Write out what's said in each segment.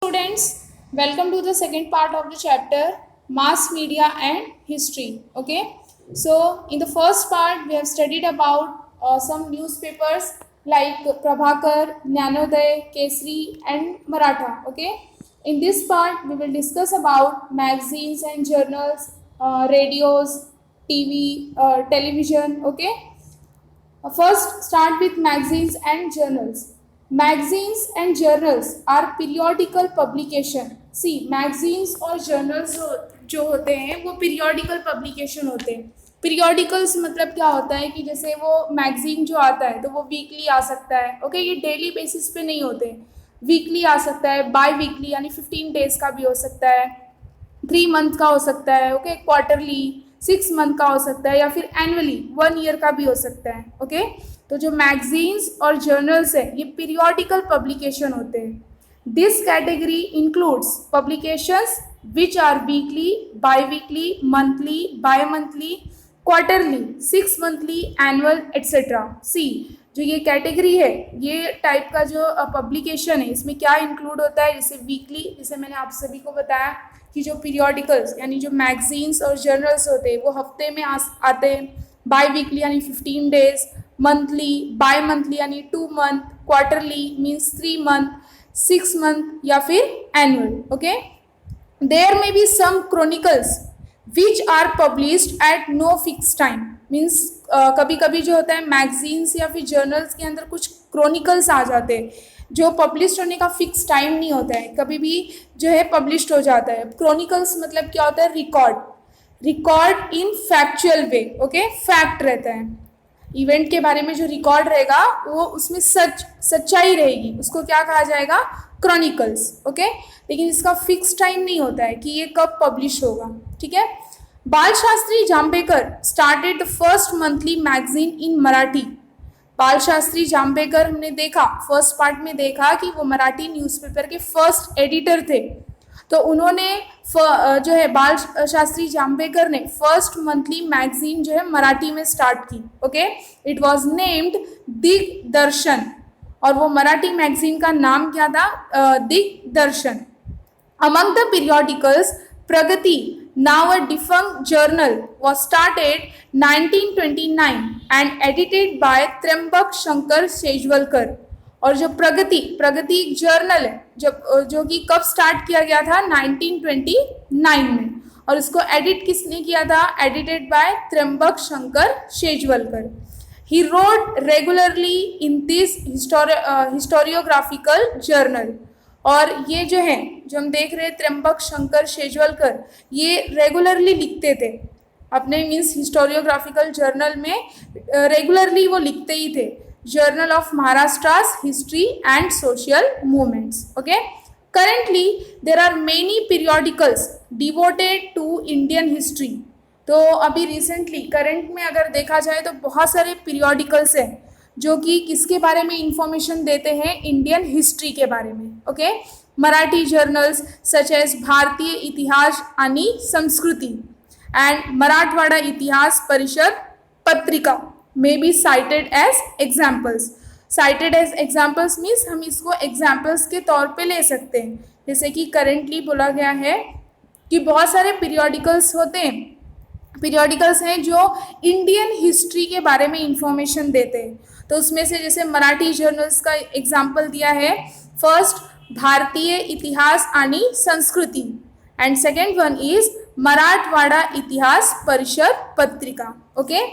Students, welcome to the second part of the chapter Mass Media and History. Okay, so in the first part we have studied about some newspapers like Prabhakar, Jnanoday, Kesari and Maratha. Okay, in this part we will discuss about magazines and journals, radios, TV, television. Okay, first, start with magazines and journals. Magazines and journals are periodical publication. See, magazines और journals जो होते हैं वो periodical publication होते हैं. Periodicals मतलब क्या होता है कि जैसे वो magazine जो आता है तो वो weekly आ सकता है. Okay, ये daily basis पे नहीं होते. Weekly आ सकता है, bi-weekly यानी 15 days का भी हो सकता है, 3 month का हो सकता है. ओके, क्वार्टरली 6 मंथ का हो सकता है या फिर एनुअली 1 ईयर का भी हो सकता है. ओके, तो जो मैगजीन्स और जर्नल्स है ये पीरियोडिकल पब्लिकेशन होते हैं. This category includes publications which are weekly, bi weekly, monthly, bi monthly, quarterly, 6 monthly, annual et cetera. See, जो ये कैटेगरी है, ये टाइप का जो पब्लिकेशन है इसमें क्या इंक्लूड होता है, जैसे वीकली, जैसे मैंने आप सभी को बताया कि जो पीरियोडिकल्स यानी जो मैगजीन्स और जर्नल्स होते हैं वो हफ्ते में आते हैं, बाई वीकली यानी 15 डेज, मंथली, बाई मंथली यानी 2 month, quarterly means 3 month, 6 month या फिर annual. Okay, there may be some chronicles which are published at no fix time. Means कभी कभी जो होता है मैगजीन्स या फिर जर्नल्स के अंदर कुछ क्रॉनिकल्स आ जाते हैं जो पब्लिश होने का फिक्स टाइम नहीं होता है, कभी भी जो है पब्लिश हो जाता है. क्रॉनिकल्स मतलब क्या होता है, record in factual way. Okay, fact रहता है, इवेंट के बारे में जो रिकॉर्ड रहेगा वो उसमें सच्चाई रहेगी, उसको क्या कहा जाएगा, क्रॉनिकल्स. ओके, लेकिन इसका फिक्स टाइम नहीं होता है कि ये कब पब्लिश होगा. ठीक है. Bal Shastri Jambhekar started the first monthly magazine in Marathi. Bal Shastri जाम्बेकर हमने देखा, फर्स्ट पार्ट में देखा कि वो मराठी न्यूज़पेपर के फर्स्ट एडिटर थे. तो उन्होंने जो है बाल शास्त्री जाम्बेकर ने फर्स्ट मंथली मैगजीन जो है मराठी में स्टार्ट की. ओके, इट वाज नेम्ड दिग्दर्शन और वो मराठी मैगजीन का नाम क्या था, दिग्दर्शन. Among the periodicals Pragati, now a defunct journal, was started 1929 and edited by Trimbak Shankar Sejwalkar. और जो प्रगति एक जर्नल है जो कि कब स्टार्ट किया गया था, 1929 में, और इसको एडिट किसने किया था, edited by Trimbak Shankar Sejwalkar. He wrote regularly in this historiographical journal. और ये जो है जो हम देख रहे हैं त्र्यंबक शंकर सेजवलकर, ये रेगुलरली लिखते थे अपने मीन्स हिस्टोरियोग्राफिकल जर्नल में, रेगुलरली वो लिखते ही थे. Journal of Maharashtra's history and social movements. Okay, currently there are many periodicals devoted to Indian history. तो अभी रिसेंटली करंट में अगर देखा जाए तो बहुत सारे पीरियोडिकल्स हैं जो कि किसके बारे में इंफॉर्मेशन देते हैं, इंडियन हिस्ट्री के बारे में. Okay, Marathi journals such as Bharatiya Itihas ani Sanskriti and Marathwada Itihas Parishad Patrika may be cited as examples. Cited as examples means हम इसको एग्जाम्पल्स के तौर पे ले सकते हैं. जैसे कि करेंटली बोला गया है कि बहुत सारे पीरियोडिकल्स होते हैं, पीरियोडिकल्स हैं जो इंडियन हिस्ट्री के बारे में इंफॉर्मेशन देते हैं. तो उसमें से जैसे मराठी जर्नल्स का एग्जाम्पल दिया है, फर्स्ट भारतीय इतिहास आणि संस्कृति and second one is Marathwada Itihas Parishad पत्रिका. ओके,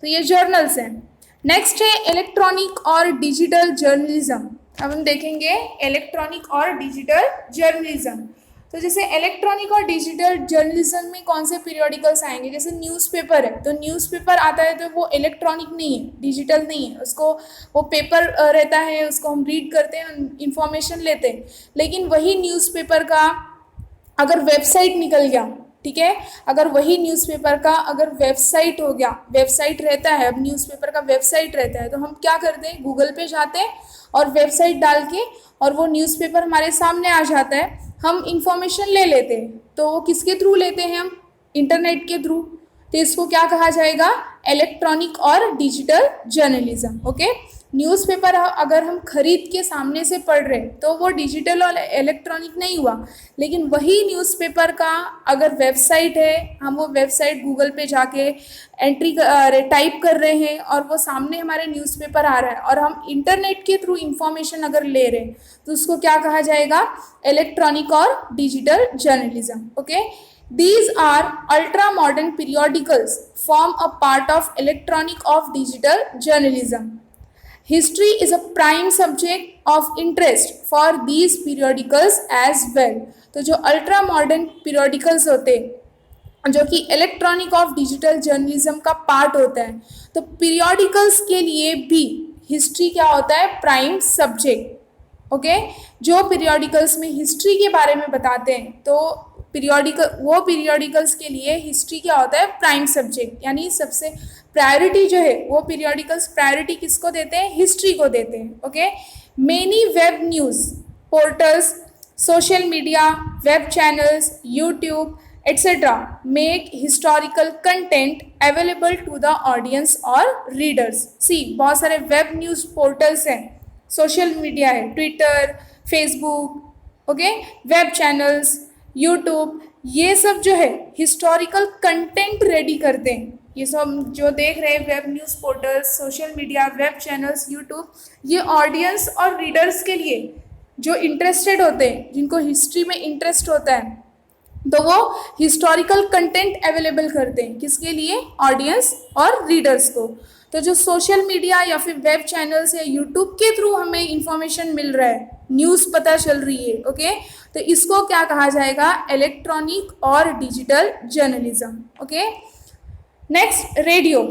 तो ये जर्नल्स हैं. नेक्स्ट है इलेक्ट्रॉनिक और डिजिटल जर्नलिज्म. अब हम देखेंगे इलेक्ट्रॉनिक और डिजिटल जर्नलिज्म. तो जैसे इलेक्ट्रॉनिक और डिजिटल जर्नलिज्म में कौन से पीरियोडिकल्स आएंगे, जैसे न्यूज़पेपर है तो न्यूज़पेपर आता है तो वो इलेक्ट्रॉनिक नहीं है, डिजिटल नहीं है, उसको वो पेपर रहता है, उसको हम रीड करते हैं, इंफॉर्मेशन लेते हैं. लेकिन वही न्यूज़पेपर का अगर वेबसाइट निकल गया, ठीक है, अगर वही न्यूज़पेपर का अगर वेबसाइट हो गया, वेबसाइट रहता है, अब न्यूज़पेपर का वेबसाइट रहता है तो हम क्या करते हैं, गूगल पे जाते हैं और वेबसाइट डाल के और वो न्यूज़पेपर हमारे सामने आ जाता है, हम इंफॉर्मेशन ले लेते हैं. तो वो किसके थ्रू लेते हैं, हम इंटरनेट के थ्रू. तो इसको क्या कहा जाएगा, इलेक्ट्रॉनिक और डिजिटल जर्नलिज्म. ओके, न्यूज़पेपर अगर हम खरीद के सामने से पढ़ रहे तो वो डिजिटल और इलेक्ट्रॉनिक नहीं हुआ, लेकिन वही न्यूज़पेपर का अगर वेबसाइट है, हम वो वेबसाइट गूगल पे जाके टाइप कर रहे हैं और वो सामने हमारे न्यूज़पेपर आ रहा है और हम इंटरनेट के थ्रू इंफॉर्मेशन अगर ले रहे हैं तो उसको क्या कहा जाएगा? इलेक्ट्रॉनिक और digital journalism. Okay, these are ultra modern periodicals form a part of electronic of digital journalism. History is a prime subject of interest for these periodicals as well. तो जो अल्ट्रा मॉडर्न पीरियोडिकल्स होते हैं जो कि electronic of digital journalism का part होता है, तो पीरियोडिकल्स के लिए भी हिस्ट्री क्या होता है? Prime subject. ओके, जो पीरियोडिकल्स में हिस्ट्री के बारे में बताते हैं तो पीरियोडिकल्स के लिए हिस्ट्री क्या होता है? प्राइम सब्जेक्ट, यानी सबसे प्रायोरिटी जो है वो पीरियोडिकल्स प्रायोरिटी किसको देते हैं? हिस्ट्री को देते हैं। Okay, many web news portals, social media, web channels, YouTube etc. make historical content available to the audience or readers. See, बहुत सारे वेब न्यूज़ पोर्टल्स हैं, सोशल मीडिया है, Twitter, Facebook, okay, web channels, YouTube, ये सब जो है historical content ready करते हैं। ये सब जो देख रहे हैं web news portals, social media, web channels, YouTube, ये ऑडियंस और रीडर्स के लिए जो इंटरेस्टेड होते हैं, जिनको हिस्ट्री में इंटरेस्ट होता है, तो वो हिस्टोरिकल कंटेंट अवेलेबल करते हैं। किसके लिए? ऑडियंस और रीडर्स को। तो जो सोशल मीडिया या फिर वेब चैनल्स या यूट्यूब के थ्रू हमें इंफॉर्मेशन मिल रहा है, न्यूज़ पता चल रही है, ओके, तो इसको क्या कहा जाएगा? इलेक्ट्रॉनिक और digital journalism. Okay, next, radio.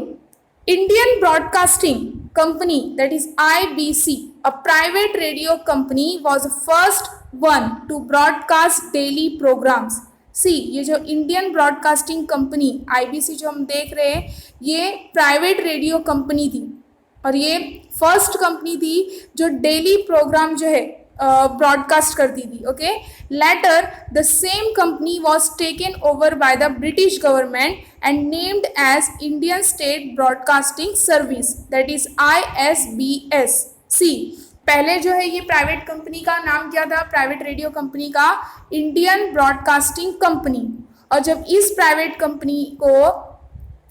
Indian broadcasting company, that is IBC, a private radio company, was the first one to broadcast daily programs. सी, ये जो इंडियन ब्रॉडकास्टिंग कंपनी IBC जो हम देख रहे हैं, ये प्राइवेट रेडियो कंपनी थी और ये फर्स्ट कंपनी थी जो डेली प्रोग्राम जो है ब्रॉडकास्ट करती थी। Okay, later the same company was taken over by the British government and named as Indian state broadcasting service, that is ISBS। See, पहले जो है ये प्राइवेट कंपनी का नाम क्या था? प्राइवेट रेडियो कंपनी का इंडियन ब्रॉडकास्टिंग कंपनी। और जब इस प्राइवेट कंपनी को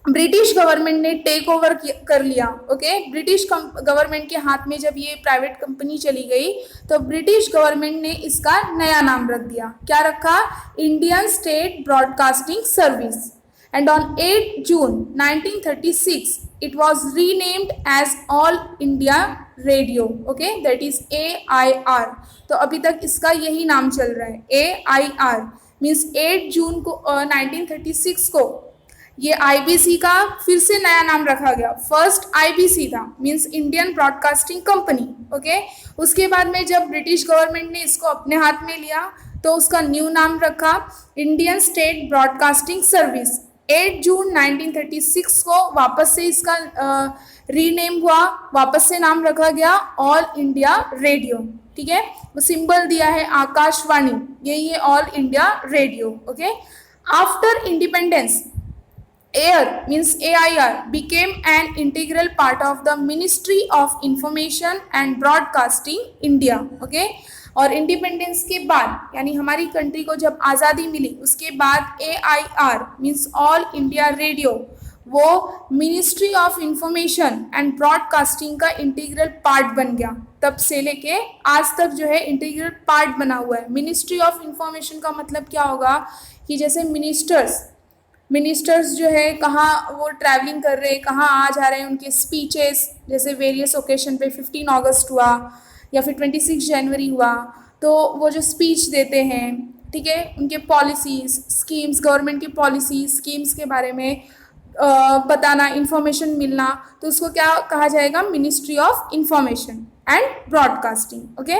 ब्रिटिश गवर्नमेंट ने टेक ओवर कर लिया, ओके, ब्रिटिश गवर्नमेंट के हाथ में जब ये प्राइवेट कंपनी चली गई तो ब्रिटिश गवर्नमेंट ने इसका नया नाम रख दिया। क्या रखा? Indian state broadcasting service. And on 8 June 1936 it was renamed as All India Radio, okay, that is AIR। तो अभी तक इसका यही नाम चल रहा है, AIR, मीन्स 8 जून को 1936 को ये IBC का फिर से नया नाम रखा गया। फर्स्ट IBC था, means Indian broadcasting company. Okay, उसके बाद में जब ब्रिटिश गवर्नमेंट ने इसको अपने हाथ में लिया तो उसका न्यू नाम रखा इंडियन स्टेट ब्रॉडकास्टिंग सर्विस। 8 जून 1936 को वापस से इसका रीनेम हुआ, वापस से नाम रखा गया ऑल इंडिया रेडियो। ठीक है, वो सिंबल दिया है आकाशवाणी, यही है all India radio. Okay, after independence AIR means AIR became an integral part of the Ministry of Information and Broadcasting India. Okay, और इंडिपेंडेंस के बाद यानी हमारी कंट्री को जब आज़ादी मिली उसके बाद AIR means all India radio वो ministry of information and broadcasting का इंटीग्रल पार्ट बन गया। तब से लेके आज तक जो है इंटीग्रल पार्ट बना हुआ है। मिनिस्ट्री ऑफ इंफॉर्मेशन का मतलब क्या होगा कि जैसे मिनिस्टर्स जो है कहाँ वो ट्रैवलिंग कर रहे हैं, कहाँ आ जा रहे हैं, उनके स्पीचेस जैसे वेरियस ओकेशन पे 15 अगस्त हुआ या फिर 26 जनवरी हुआ तो वो जो स्पीच देते हैं, ठीक है, उनके पॉलिसीज़ स्कीम्स, गवर्नमेंट की पॉलिसी स्कीम्स के बारे में बताना, इंफॉर्मेशन मिलना, तो उसको क्या कहा जाएगा? Ministry of information and broadcasting. Okay,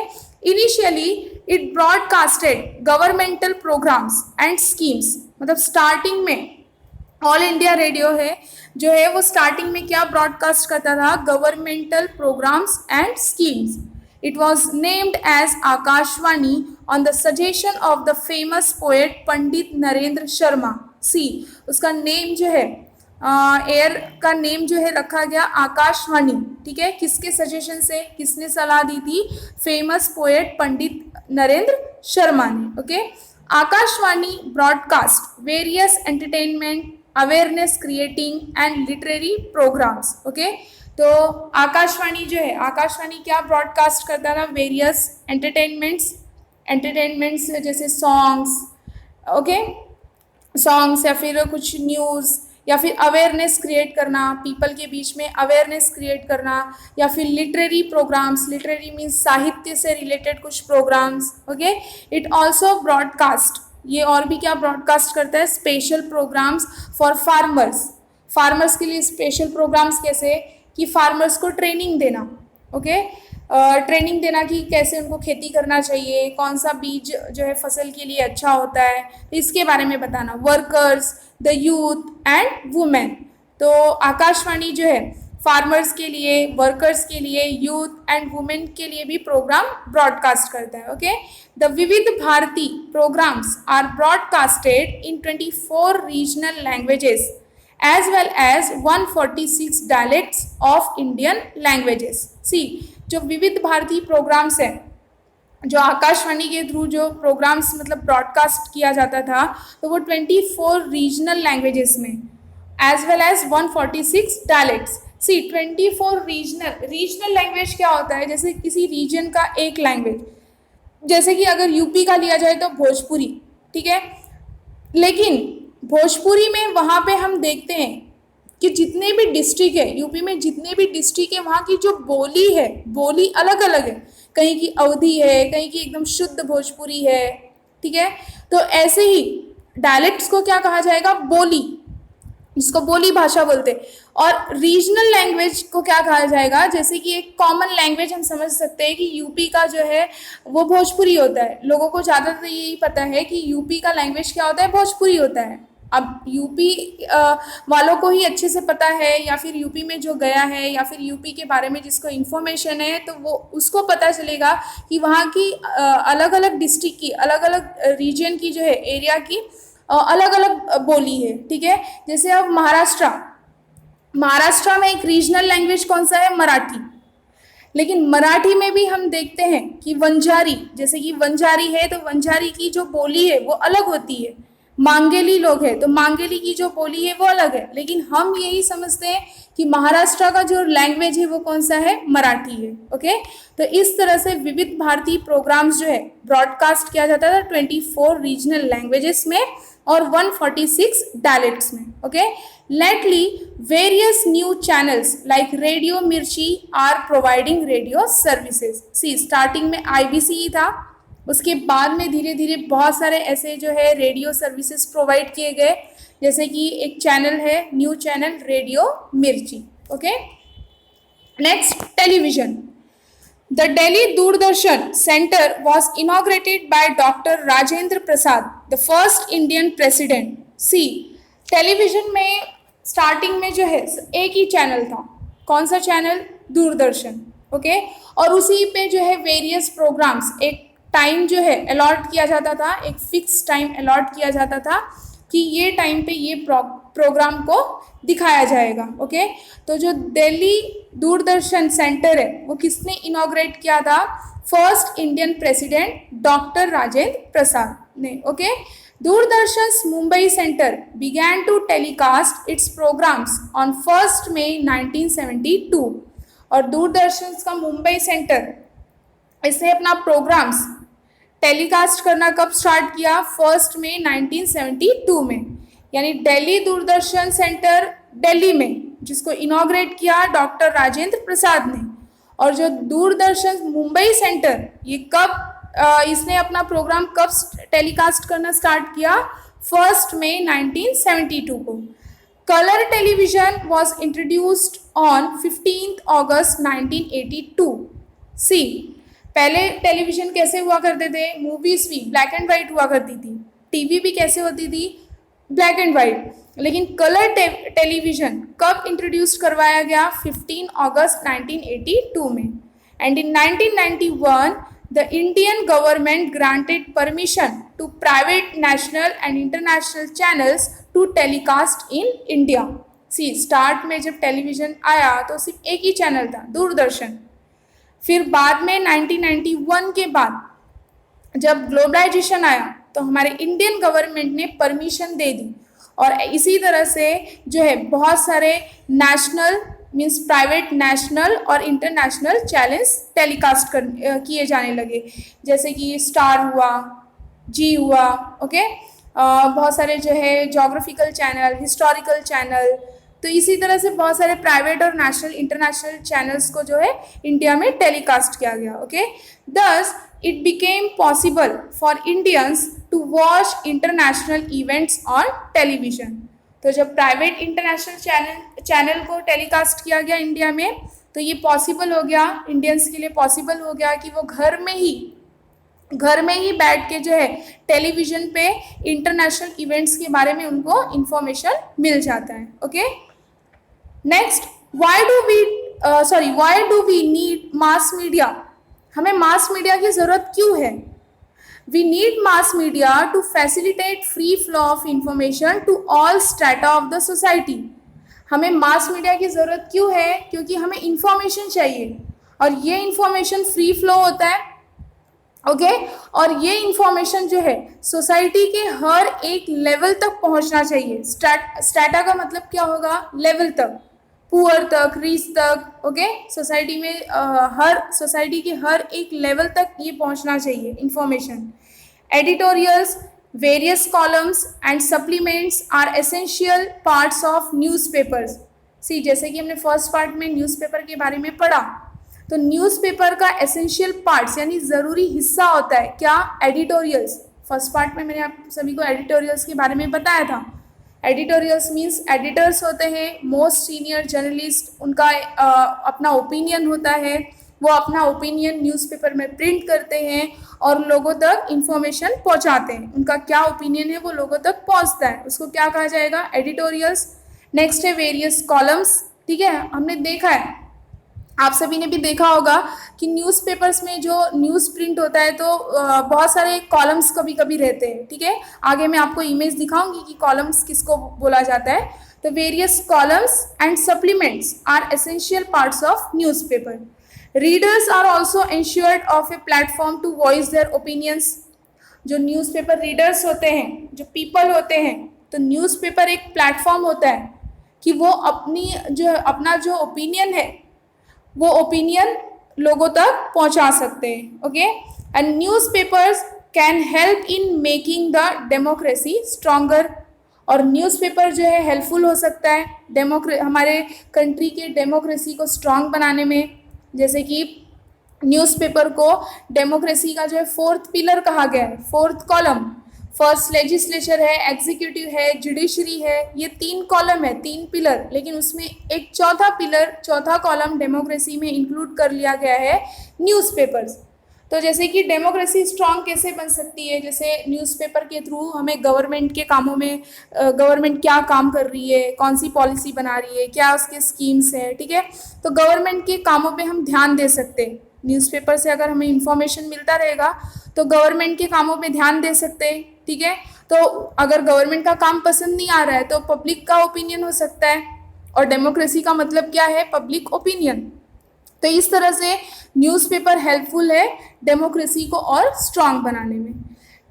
initially it broadcasted governmental programmes and schemes, मतलब स्टार्टिंग में ऑल इंडिया रेडियो है जो है वो स्टार्टिंग में क्या ब्रॉडकास्ट करता था? Governmental programmes and schemes. It was named as Akashvani on the suggestion of the famous poet Pandit Narendra Sharma. See, उसका नेम जो है एयर का नेम जो है रखा गया आकाशवाणी, ठीक है। किसके सजेशन से, किसने सलाह दी थी? फेमस पोएट पंडित नरेंद्र शर्मा ने, okay. Akashvani broadcast various entertainment, awareness creating and literary programmes, okay. तो आकाशवाणी जो है, आकाशवाणी क्या ब्रॉडकास्ट करता था? वेरियस एंटरटेनमेंट्स जैसे सॉन्ग्स, ओके, सॉन्ग्स या फिर कुछ न्यूज़, या फिर अवेयरनेस क्रिएट करना, पीपल के बीच में अवेयरनेस क्रिएट करना, या फिर लिटरेरी प्रोग्राम्स, लिटरेरी मीन्स साहित्य से रिलेटेड कुछ programmes, okay. It also broadcast, ये और भी क्या ब्रॉडकास्ट करता है? Special programmes for farmers, farmers के लिए स्पेशल प्रोग्राम्स कैसे कि फार्मर्स को ट्रेनिंग देना, ओके। ट्रेनिंग देना कि कैसे उनको खेती करना चाहिए, कौन सा बीज जो है फसल के लिए अच्छा होता है, इसके बारे में बताना। Workers, the youth and women, तो आकाशवाणी जो है फार्मर्स के लिए, वर्कर्स के लिए, यूथ एंड वुमेन के लिए भी प्रोग्राम ब्रॉडकास्ट करता है, okay. The Vividh Bharati programmes are broadcasted in 24 regional languages as well as 146 dialects of Indian languages. See, जो विविध भारती प्रोग्राम्स हैं, जो आकाशवाणी के थ्रू जो प्रोग्राम्स मतलब ब्रॉडकास्ट किया जाता था, तो वो 24 रीजनल लैंग्वेजेस में एज वेल एज 146 डायलेक्ट्स। सी 24 रीजनल लैंग्वेज क्या होता है? जैसे किसी रीजन का एक लैंग्वेज, जैसे कि अगर यूपी का लिया जाए तो भोजपुरी, ठीक है। लेकिन भोजपुरी में वहाँ पे हम देखते हैं कि जितने भी डिस्ट्रिक्ट है यूपी में, जितने भी डिस्ट्रिक्ट है, वहाँ की जो बोली है, बोली अलग अलग है। कहीं की अवधी है, कहीं की एकदम शुद्ध भोजपुरी है, ठीक है। तो ऐसे ही डायलेक्ट्स को क्या कहा जाएगा? बोली, जिसको बोली भाषा बोलते हैं। और रीजनल लैंग्वेज को क्या कहा जाएगा? जैसे कि एक कॉमन लैंग्वेज हम समझ सकते हैं कि यूपी का जो है वो भोजपुरी होता है। लोगों को ज़्यादातर यही पता है कि यूपी का लैंग्वेज क्या होता है? भोजपुरी होता है। अब यूपी वालों को ही अच्छे से पता है, या फिर यूपी में जो गया है, या फिर यूपी के बारे में जिसको इन्फॉर्मेशन है, तो वो उसको पता चलेगा कि वहाँ की अलग अलग डिस्ट्रिक्ट की, अलग अलग रीजन की जो है, एरिया की अलग अलग बोली है, ठीक है। जैसे अब महाराष्ट्र में एक रीजनल लैंग्वेज कौन सा है? मराठी। लेकिन मराठी में भी हम देखते हैं कि वंजारी, जैसे कि वंजारी है तो वंजारी की जो बोली है वो अलग होती है। मांगेली लोग हैं तो मांगेली की जो बोली है वो अलग है। लेकिन हम यही समझते हैं कि महाराष्ट्र का जो लैंग्वेज है वो कौन सा है? मराठी है, ओके। तो इस तरह से विविध भारती प्रोग्राम्स जो है ब्रॉडकास्ट किया जाता था 24 रीजनल लैंग्वेजेस में और 146 डायलेक्ट्स में, okay. Lately, various new channels like Radio Mirchi are providing radio services. See, starting में IBC ही था, उसके बाद में धीरे धीरे बहुत सारे ऐसे जो है रेडियो सर्विसेज प्रोवाइड किए गए, जैसे कि एक चैनल है, न्यू चैनल रेडियो मिर्ची, okay. Next, television. The Delhi Doordarshan Center was inaugurated by Dr. Rajendra Prasad, the first Indian president. See, television में स्टार्टिंग में जो है एक ही चैनल था। कौन सा चैनल? दूरदर्शन, ओके। और उसी पे जो है वेरियस प्रोग्राम्स, एक टाइम जो है अलॉट किया जाता था, एक फिक्स टाइम अलॉट किया जाता था कि ये टाइम पे ये प्रोग्राम को दिखाया जाएगा, ओके। तो जो दिल्ली दूरदर्शन सेंटर है वो किसने इनॉग्रेट किया था? First Indian president doctor Rajendra Prasad ने, okay. Doordarshan's Mumbai Center began to telecast its programs on 1st May 1972 और दूरदर्शन का मुंबई सेंटर इसने अपना प्रोग्राम्स टेलीकास्ट करना कब स्टार्ट किया? 1 मई 1972 में। यानी दिल्ली दूरदर्शन सेंटर दिल्ली में, जिसको इनॉग्रेट किया डॉक्टर राजेंद्र प्रसाद ने। और जो दूरदर्शन मुंबई सेंटर, ये कब इसने अपना प्रोग्राम कब टेलीकास्ट करना स्टार्ट किया? 1 मई 1972 को। Colour television was introduced on 15 अगस्त 1982। सी, पहले टेलीविजन कैसे हुआ करते थे? मूवीज भी ब्लैक एंड वाइट हुआ करती थी, टीवी भी कैसे होती थी? Black and white. लेकिन कलर टेलीविजन कब इंट्रोड्यूस करवाया गया? 15 अगस्त 1982 में। And in 1991 the Indian government granted permission to private national and international channels to telecast in India. See start में जब टेलीविज़न आया तो सिर्फ एक ही चैनल था, दूरदर्शन। फिर बाद में 1991 के बाद जब ग्लोबलाइजेशन आया तो हमारे इंडियन गवर्नमेंट ने परमिशन दे दी, और इसी तरह से जो है बहुत सारे नेशनल मीन्स प्राइवेट, नेशनल और इंटरनेशनल चैनल्स टेलीकास्ट किए जाने लगे, जैसे कि स्टार हुआ, जी हुआ, ओके। बहुत सारे जो है जोग्राफिकल चैनल, हिस्टोरिकल चैनल, तो इसी तरह से बहुत सारे प्राइवेट और नेशनल इंटरनेशनल चैनल्स को जो है इंडिया में टेलीकास्ट किया गया, ओके। दस it became possible for Indians to watch international events on television। तो जब प्राइवेट इंटरनेशनल चैनल को टेलीकास्ट किया गया इंडिया में, तो ये पॉसिबल हो गया, इंडियंस के लिए पॉसिबल हो गया कि वो घर में ही बैठ के जो है टेलीविज़न पे इंटरनेशनल इवेंट्स के बारे में उनको इंफॉर्मेशन मिल जाता है, okay. Next, why do we need mass media. हमें मास मीडिया की ज़रूरत क्यों है? We need mass media to facilitate free flow of information to all strata of the society. हमें मास मीडिया की ज़रूरत क्यों है? क्योंकि हमें इंफॉर्मेशन चाहिए, और ये इंफॉर्मेशन फ्री फ्लो होता है, ओके। और ये इंफॉर्मेशन जो है सोसाइटी के हर एक लेवल तक पहुंचना चाहिए। स्ट्रेटा का मतलब क्या होगा? लेवल तक, पुअर तक, रिच तक, ओके। सोसाइटी में सोसाइटी के हर एक लेवल तक ये पहुंचना चाहिए information. Editorials, various columns and supplements are essential parts of newspapers. See जैसे कि हमने फर्स्ट पार्ट में न्यूज़पेपर के बारे में पढ़ा, तो न्यूज़पेपर का एसेंशियल पार्ट्स यानी ज़रूरी हिस्सा होता है क्या? एडिटोरियल्स। फर्स्ट पार्ट में मैंने आप सभी को एडिटोरियल्स के बारे में बताया था। एडिटोरियल्स मीन्स एडिटर्स होते हैं, मोस्ट सीनियर जर्नलिस्ट, उनका अपना ओपिनियन होता है, वो अपना ओपिनियन न्यूज़पेपर में प्रिंट करते हैं और लोगों तक इंफॉर्मेशन पहुंचाते हैं। उनका क्या ओपिनियन है वो लोगों तक पहुंचता है, उसको क्या कहा जाएगा? एडिटोरियल्स। नेक्स्ट है वेरियस कॉलम्स, ठीक है। हमने देखा है, आप सभी ने भी देखा होगा कि न्यूज़पेपर्स में जो न्यूज़ प्रिंट होता है तो बहुत सारे कॉलम्स कभी कभी रहते हैं, ठीक है। आगे मैं आपको इमेज दिखाऊंगी कि कॉलम्स किसको बोला जाता है। तो various columns and supplements are essential parts of newspaper. Readers are also insured of a platform to voice their opinions. जो न्यूज़पेपर रीडर्स होते हैं, जो पीपल होते हैं, तो न्यूज़पेपर एक प्लेटफॉर्म होता है कि वो अपना जो ओपिनियन है वो ओपिनियन लोगों तक पहुंचा सकते हैं, okay. And newspapers can help in making the democracy stronger. और न्यूज़पेपर जो है हेल्पफुल हो सकता है हमारे कंट्री के डेमोक्रेसी को स्ट्रॉन्ग बनाने में। जैसे कि न्यूज़पेपर को डेमोक्रेसी का जो है फोर्थ पिलर कहा गया है, फोर्थ कॉलम। फर्स्ट लेजिस्लेचर है, एग्जीक्यूटिव है, जुडिशरी है, ये 3 कॉलम है, 3 पिलर, लेकिन उसमें एक चौथा पिलर, चौथा कॉलम डेमोक्रेसी में इंक्लूड कर लिया गया है, न्यूज़पेपर्स। तो जैसे कि डेमोक्रेसी स्ट्रॉन्ग कैसे बन सकती है, जैसे न्यूज़पेपर के थ्रू हमें गवर्नमेंट के कामों में गवर्नमेंट क्या काम कर रही है, कौन सी पॉलिसी बना रही है, क्या उसके स्कीम्स है, ठीक है। तो गवर्नमेंट के कामों पे हम ध्यान दे सकते हैं। न्यूज़पेपर से अगर हमें इंफॉर्मेशन मिलता रहेगा तो गवर्नमेंट के कामों पे ध्यान दे सकते हैं, ठीक है। तो अगर गवर्नमेंट का काम पसंद नहीं आ रहा है तो पब्लिक का ओपिनियन हो सकता है, और डेमोक्रेसी का मतलब क्या है? Public opinion. तो इस तरह से न्यूज़पेपर हेल्पफुल है डेमोक्रेसी को और स्ट्रांग बनाने में।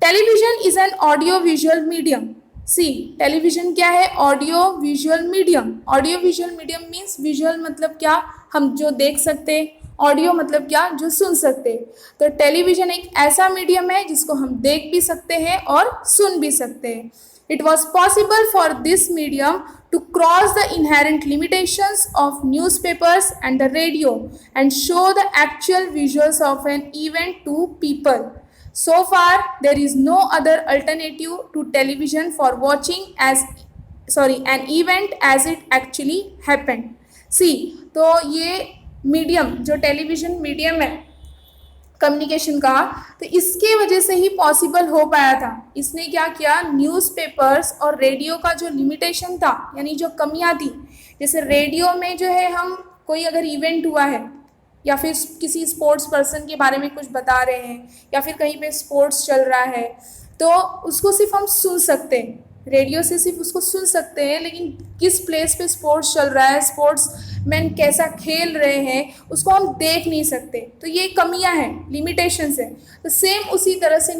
Television is an audio visual medium. See television क्या है? Audio visual medium. Audio visual medium means visual मतलब क्या? हम जो देख सकते हैं, ऑडियो मतलब क्या? जो सुन सकते हैं। तो टेलीविजन एक ऐसा मीडियम है जिसको हम देख भी सकते हैं और सुन भी सकते हैं। It was possible for this medium to cross the inherent limitations of newspapers and the radio and show the actual visuals of an event to people. So far, there is no other alternative to television for watching an event as it actually happened. See, तो ये medium जो television medium है communication का, तो इसके वजह से ही possible हो पाया था। इसने क्या किया? न्यूज़पेपर्स और रेडियो का जो लिमिटेशन था, यानी जो कमियां थी, जैसे रेडियो में जो है हम कोई अगर इवेंट हुआ है या फिर किसी स्पोर्ट्स पर्सन के बारे में कुछ बता रहे हैं या फिर कहीं पे स्पोर्ट्स चल रहा है तो उसको सिर्फ हम सुन सकते हैं, रेडियो से सिर्फ उसको सुन सकते हैं, लेकिन किस प्लेस पे स्पोर्ट्स चल रहा है, स्पोर्ट्स मैन कैसा खेल रहे हैं, उसको हम देख नहीं सकते। तो ये कमियां हैं, लिमिटेशंस हैं। तो सेम उसी तरह से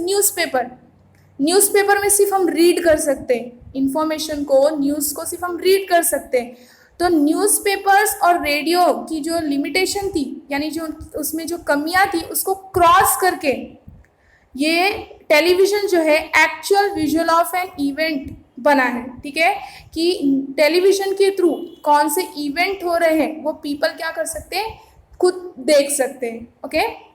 न्यूज़पेपर में सिर्फ हम रीड कर सकते हैं इंफॉर्मेशन को, न्यूज़ को सिर्फ हम रीड कर सकते हैं। तो न्यूज़पेपर्स और रेडियो की जो लिमिटेशन थी, यानी जो उसमें जो कमियां थी, उसको क्रॉस करके ये टेलीविज़न जो है actual visual of an event बना है। ठीक है, कि टेलीविज़न के थ्रू कौन से इवेंट हो रहे हैं वो पीपल क्या कर सकते हैं, खुद देख सकते हैं। Okay,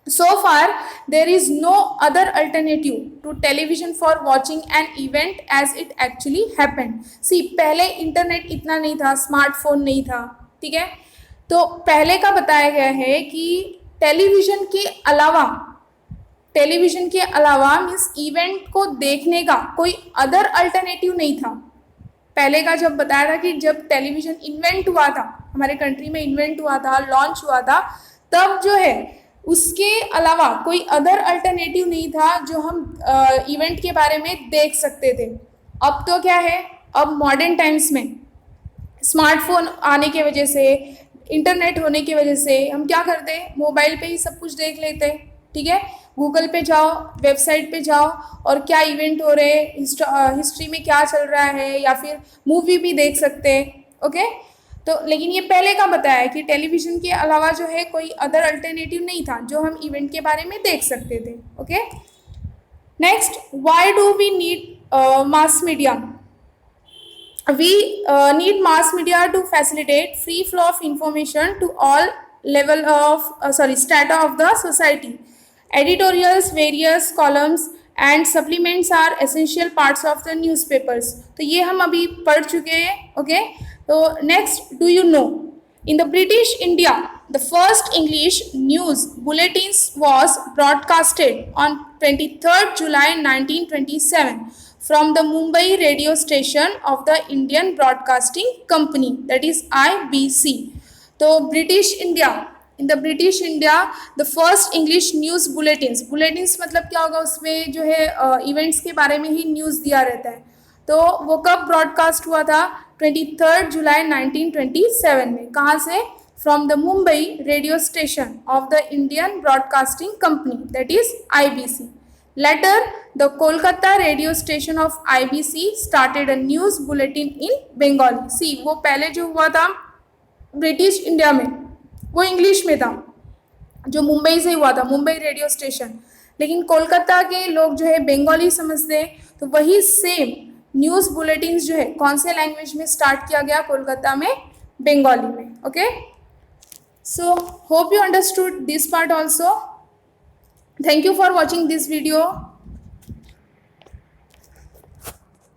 so far there is no other alternative to television for watching an event as it actually happened। see, पहले इंटरनेट इतना नहीं था, स्मार्टफोन नहीं था। ठीक है, तो पहले का बताया गया है कि टेलीविज़न के अलावा मीन्स इवेंट को देखने का कोई अदर अल्टरनेटिव नहीं था। पहले का जब बताया था कि जब टेलीविज़न इन्वेंट हुआ था, हमारे कंट्री में इन्वेंट हुआ था, लॉन्च हुआ था, तब जो है उसके अलावा कोई अदर अल्टरनेटिव नहीं था जो हम इवेंट के बारे में देख सकते थे। अब तो क्या है, अब मॉडर्न टाइम्स में स्मार्टफोन आने की वजह से, इंटरनेट होने की वजह से हम क्या करते हैं, मोबाइल पे ही सब कुछ देख लेते हैं। ठीक है, गूगल पे जाओ, वेबसाइट पे जाओ और क्या इवेंट हो रहे हैं, हिस्ट्री में क्या चल रहा है, या फिर मूवी भी देख सकते हैं। ओके, तो लेकिन ये पहले का बताया है कि टेलीविज़न के अलावा जो है कोई अदर अल्टरनेटिव नहीं था जो हम इवेंट के बारे में देख सकते थे। Okay, next, why do we need mass media? We need mass media to facilitate free flow of information to all level of strata of the society. Editorials, various columns and supplements are essential parts of the newspapers. तो ये हम अभी पढ़ चुके हैं। Okay, तो next, do you know in the British India the first English news bulletins was broadcasted on 23rd July 1927 from the Mumbai radio station of the Indian Broadcasting Company, that is IBC. तो British India, in the British India the first English news bulletins मतलब क्या होगा, उसमें जो है events के बारे में ही न्यूज़ दिया रहता है। तो वो कब ब्रॉडकास्ट हुआ था, 23 जुलाई 1927 में। कहाँ से, from the Mumbai radio station of the Indian broadcasting company, that is IBC। Later, the Kolkata radio station of IBC started a news bulletin in Bengali। See, वो पहले जो हुआ था ब्रिटिश इंडिया में वो इंग्लिश में था, जो मुंबई से हुआ था, मुंबई रेडियो स्टेशन। लेकिन कोलकाता के लोग जो है बंगाली समझते हैं, तो वही सेम न्यूज़ बुलेटिन्स जो है कौन से लैंग्वेज में स्टार्ट किया गया, कोलकाता में, बंगाली में। Okay, so hope you understood this part also. Thank you for watching this video.